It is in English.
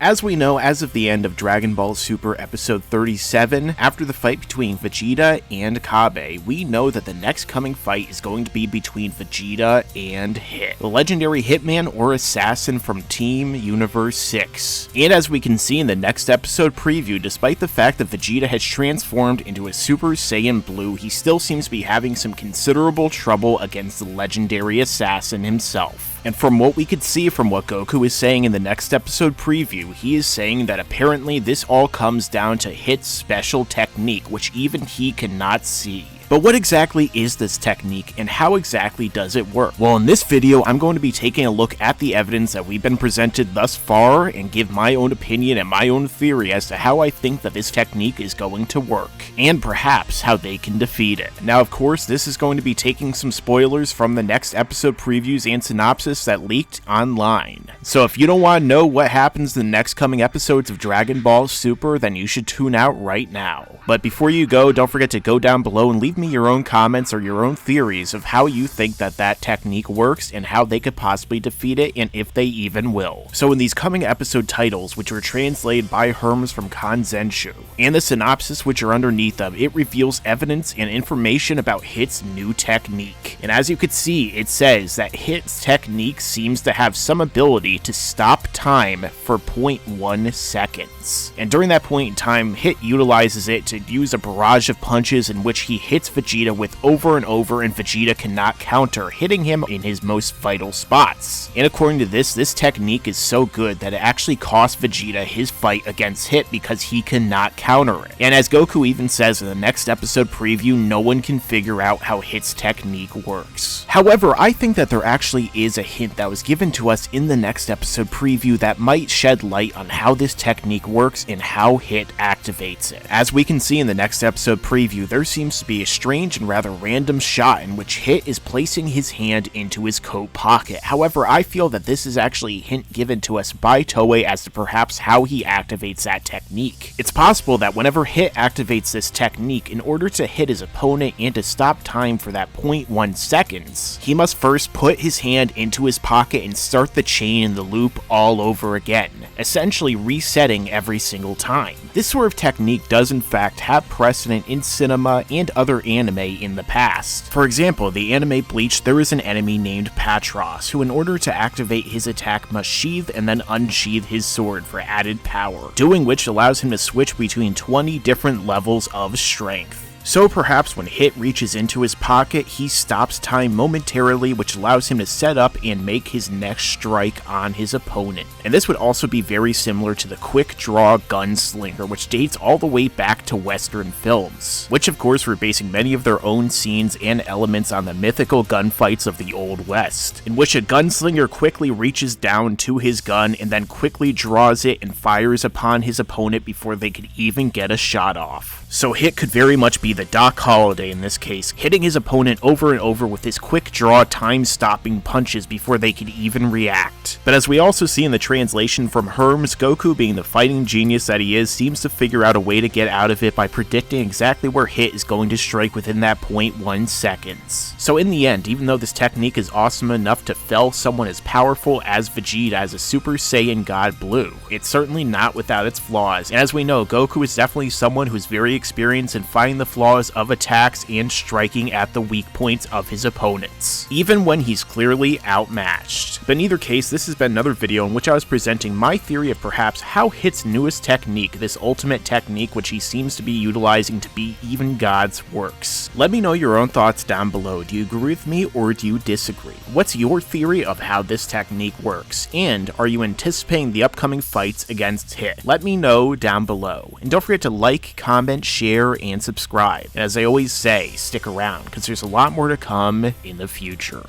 As we know, as of the end of Dragon Ball Super episode 37, after the fight between Vegeta and Kabe, we know that the next coming fight is going to be between Vegeta and Hit, the legendary hitman or assassin from Team Universe 6. And as we can see in the next episode preview, despite the fact that Vegeta has transformed into a Super Saiyan Blue, he still seems to be having some considerable trouble against the legendary assassin himself. And from what we could see from what Goku is saying in the next episode preview, he is saying that apparently this all comes down to Hit's special technique, which even he cannot see. But what exactly is this technique, and how exactly does it work? Well, in this video, I'm going to be taking a look at the evidence that we've been presented thus far, and give my own opinion and my own theory as to how I think that this technique is going to work, and perhaps how they can defeat it. Now, of course, this is going to be taking some spoilers from the next episode previews and synopsis that leaked online. So if you don't want to know what happens in the next coming episodes of Dragon Ball Super, then you should tune out right now. But before you go, don't forget to go down below and leave me your own comments or your own theories of how you think that technique works and how they could possibly defeat it, and if they even will. So in these coming episode titles, which were translated by Herms from Kanzenshu, and the synopsis which are underneath them, it reveals evidence and information about Hit's new technique. And as you can see, it says that Hit's technique seems to have some ability to stop time for 0.1 seconds. And during that point in time, Hit utilizes it to use a barrage of punches in which he hits Vegeta with over and over, and Vegeta cannot counter, hitting him in his most vital spots. And according to this technique is so good that it actually cost Vegeta his fight against Hit because he cannot counter it. And as Goku even says in the next episode preview, no one can figure out how Hit's technique works. However, I think that there actually is a hint that was given to us in the next episode preview that might shed light on how this technique works and how Hit activates it. As we can see in the next episode preview, there seems to be a strange and rather random shot in which Hit is placing his hand into his coat pocket. However, I feel that this is actually a hint given to us by Toei as to perhaps how he activates that technique. It's possible that whenever Hit activates this technique, in order to hit his opponent and to stop time for that 0.1 seconds, he must first put his hand into his pocket and start the chain and the loop all over again, essentially resetting every single time. This sort of technique does in fact have precedent in cinema and other anime in the past. For example, the anime Bleach, there is an enemy named Patros, who in order to activate his attack must sheath and then unsheath his sword for added power, doing which allows him to switch between 20 different levels of strength. So perhaps when Hit reaches into his pocket, he stops time momentarily, which allows him to set up and make his next strike on his opponent. And this would also be very similar to the quick draw gunslinger, which dates all the way back to Western films, which of course were basing many of their own scenes and elements on the mythical gunfights of the Old West, in which a gunslinger quickly reaches down to his gun and then quickly draws it and fires upon his opponent before they could even get a shot off. So Hit could very much be the Doc Holliday in this case, hitting his opponent over and over with his quick draw time-stopping punches before they could even react. But as we also see in the translation from Herms, Goku, being the fighting genius that he is, seems to figure out a way to get out of it by predicting exactly where Hit is going to strike within that 0.1 seconds. So in the end, even though this technique is awesome enough to fell someone as powerful as Vegeta as a Super Saiyan God Blue, it's certainly not without its flaws. And as we know, Goku is definitely someone who's very experienced in finding the flaws of attacks and striking at the weak points of his opponents, even when he's clearly outmatched. But in either case, this has been another video in which I was presenting my theory of perhaps how Hit's newest technique, this ultimate technique which he seems to be utilizing to beat even gods, works. Let me know your own thoughts down below. Do you agree with me or do you disagree? What's your theory of how this technique works? And are you anticipating the upcoming fights against Hit? Let me know down below. And don't forget to like, comment, share, and subscribe. And as I always say, stick around, because there's a lot more to come in the future.